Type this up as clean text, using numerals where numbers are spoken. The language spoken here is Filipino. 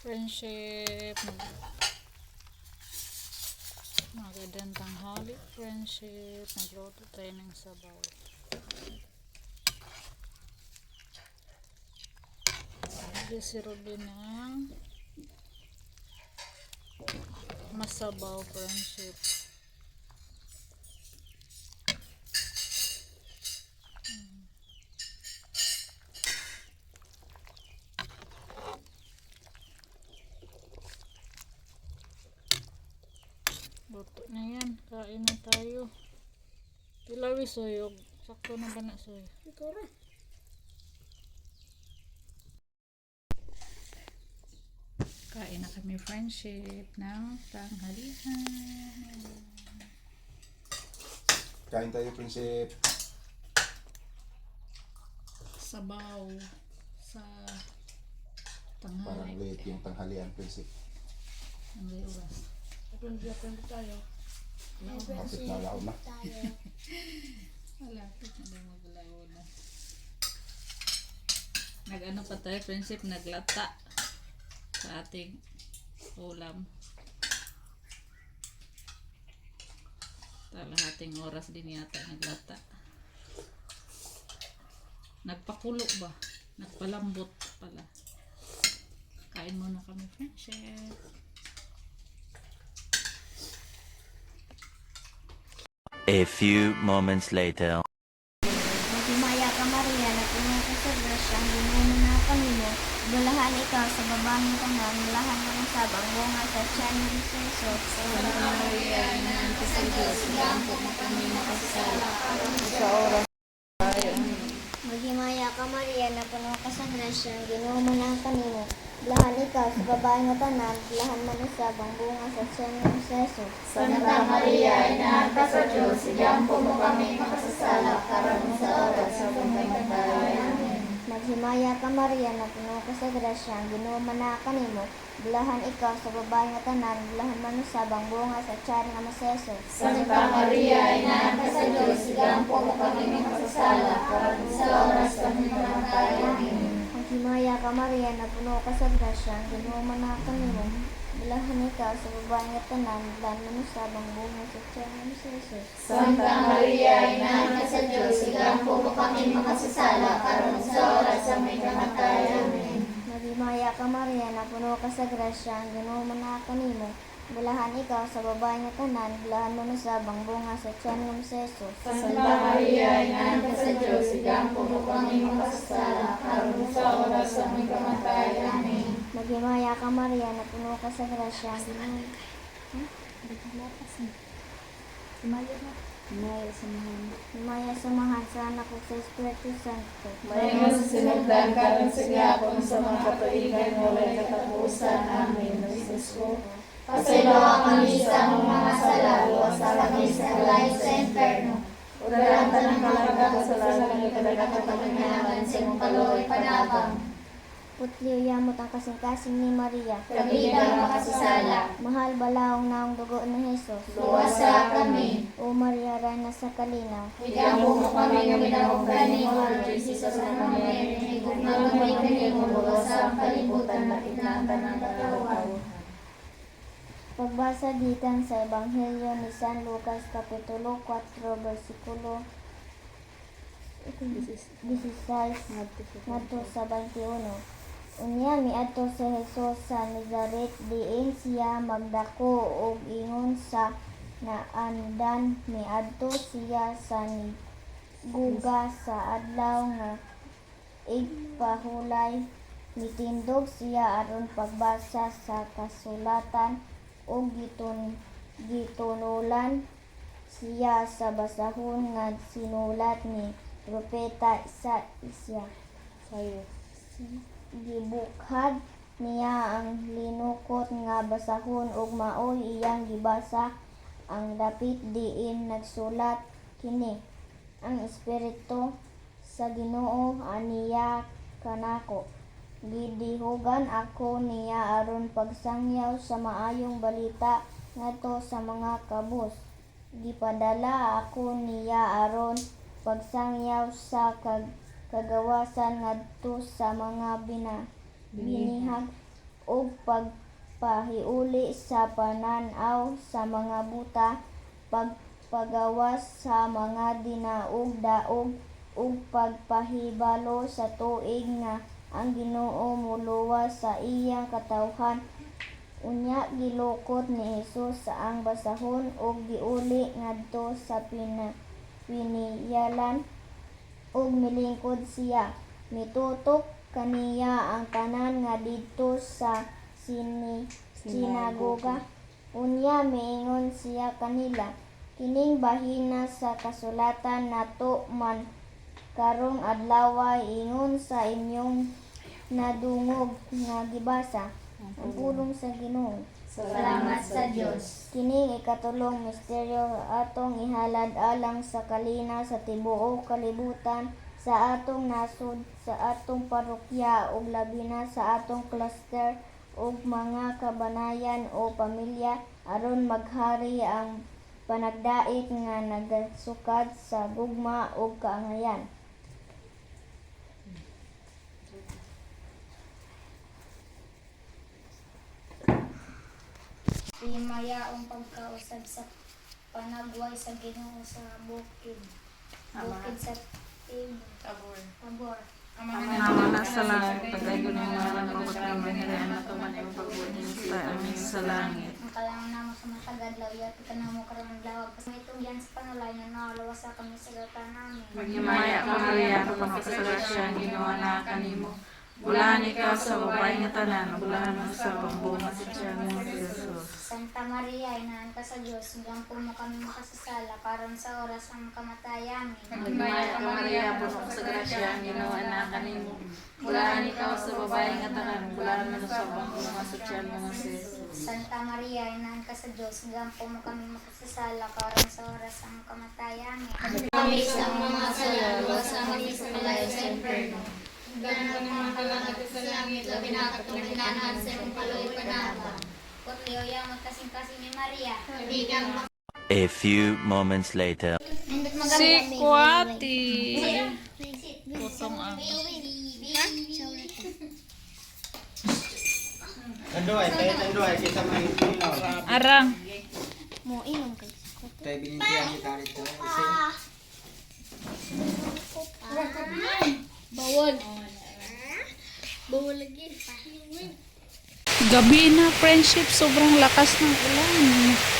Friendship, magandang tanghali, friendship. Nagluto tayo ng sabaw. Si Robin ng masabaw, friendship. Luto na yan. Kain na tayo. Tilawi soyog. Sakto na ba na soy? Ikaw na. Kain na kami, friendship, ng tanghalian. Kain tayo, friendship. Sabaw sa Parang tanghali. late yung tanghalian, friendship. Ang may oras. Aprende tayo. Kapit na lao na. Malapit na daw maglaw na. Nag-ano pa tayo, friendship, naglata sa ating ulam. Kalahating oras din yata naglata. Nagpakulo ba? Nagpalambot pala. Kain muna kami, friendship. A few moments later. Magmaya ka Maria, na puno ka sa grasya, ang ginuno na Pangino, bulahan ikaw sa babang tanan, bulahan mo ng sabang bunga sa tiyan ng Jesus. Santa Maria, Ina ka sa Diyos, lampo mo kami makasala, sa oras. Magmaya ka Maria, na puno ka sa grasya, ang ginuno na Pangino, bulahan ikaw sa babang tanan, bulahan mo ng sabang bunga sa tiyan ng Jesus. Santa Maria, Ina ka sa Diyos, ilampo mo kami makasasala, karon sa oras sa pagkamatay. Amen. Maghimaya ka Maria, na puno ka sa grasya, ang Ginoo na kanimo, bulahan ikaw sa babae nga tanan, bulahan man sabang bunga sa tiyan nga Hesus. Santa Maria, Ina ka sa Diyos, ilampo mo kami makasasala, karon sa oras sa pagkamatay. Amen. Maghimaya ka Maria, na puno ka sa grasya, ang Ginoo na kanimo, bulahan ikaw sa babae nga tanan, bulahan man sabang bunga sa tiyan nga Hesus. Santa Maria, Ina ka sa Diyos, ilampo mo kami makasasala, karon sa oras sa pagkamatay. Amen. Maghimaya ka Maria, na puno ka sa grasya, ang Ginoo na kanimo, bulahan ikaw sa babae nga tanan, bulahan mo sabang bunga sa tiyan nga Hesus. Santa Maria, Ina ka sa Diyos, ilampo mo kami makasasala, karon sa oras sa pagkamatay. Amen. Maghimaya ka Maria, na puno ka sa grasya, ang Ginoo. Himaya samahan sa anak ko sa Espiritu Santo. Mayon sa sinagdan karon sa gihapon sa mga katuigan nga walay katapusan. Amen. Jesus ko. Pasayloa kami sa among mga sala, luwas kami sa kalay sa inferno. Udaran tanang kalaga sa lalang ng kadagatan pagkanaman sa imong kaluoy panabang. Putliw yamot ang kasing-kasing ni Maria. Kabidang makasasala, Mahal balaong naong dugo ni Jesus. luwasa kami. O Maria, Reyna sa kalinaw. Higamo mo kami nga minahugdan ni Lord Jesus na Mary, higugma kami kami mo luwasa ang kalibutan na pinantan ng katawaw. Pagbasa gikan sa Ebanghelyo ni San Lucas Kapitulo 4 versikulo 16 ngadto sa 21. Unya miadto si Jesus sa Nazaret, diin siya magdako og ingon sa naandan. Miadto siya sa guga sa adlaw nga igpahulay. Mitindog siya aron pagbasa sa kasulatan ug gitunulan siya sa basahon nga sinulat ni propeta Isaiah. Gibukhad niya ang linukot nga basahon ug maoy iyang gibasa ang dapit diin nagsulat kini: Ang Espiritu sa Ginoo aniya kanako. Gidihugan ako niya aron pagsangyaw sa maayong balita ngadto sa mga kabus. Gipadala ako niya aron pagsangyaw sa kagawasan ngadto sa mga binihag ug pagpahiuli sa pananaw sa mga buta, pagpagawas sa mga dinaog-daog ug pagpahibalo sa tuig nga ang Ginoo muluwas sa iyang katawhan. Unya gilukot ni Hesus sa ang basahon ug giuli ngadto sa piniyalan ug milingkod siya. Mitutok kaniya ang tanan nga didto sa sinagoga. Unya miingon siya kanila, kining bahina sa kasulatan nato man karong adlaw ingon sa inyong nadungog nga gibasa. Ang pulong sa Ginoo. Salamat sa Diyos. Kining ikatulong misteryo atong ihalad alang sa kalina sa tibuok kalibutan, sa atong nasud, sa atong parokya ug labi na sa atong cluster ug mga kabanayan o pamilya aron maghari ang panagdait nga nagasukad sa gugma ug kaangayan. Mayaong pagkausab sa panagway sa Ginoo sa bukid. Bukid sa Tabor. Ama na sa langit, pagdayon ng mga pagkakamay nila na tuman ang pagbuhin sa amin sa langit. Ang kalangan namo sa matagad lawya, tika namo karang lawag. Pasmitong yan sa panulay na nakalawas sa kami sa gata namin. Maghimaya ka Maria, kapagkasagrasya, ginawa na kanimo. Bulahan ikaw sa babae nga tanan, bulahan mo sa pambunga sa tiyan mo, Jesus. Santa Maria, inaan ka sa Diyos, gampo mo kami makasasala, karon sa oras ng kamatayan. Maghimaya ka Maria, puno ka sa grasya, ginawa na kanimo. Bulahan ikaw sa babae nga tanan, bulahan mo sa pambunga sa tiyan mo, Jesus. Santa Maria, inaan ka sa Diyos, gampo mo kami makasasala, karon sa oras ng kamatayan. Kami sa mga sala, luwas sa kami sa malayo sa inferno. Ganun ang mga kalangat sa langit, labi na katong hinanahan sa iyong kaloy panata. Kutliyo yung magkasing-kasing ni Maria. Bigyan A few moments later. Si Kwati. Putong ang. Tanduay, tayo tanduay, kita may tunaw. Arang. Mo inom kay. Tayo binitiyan kita rito. bawal. Bawal lagi. Gabi na, friendship. Sobrang lakas ng ulan.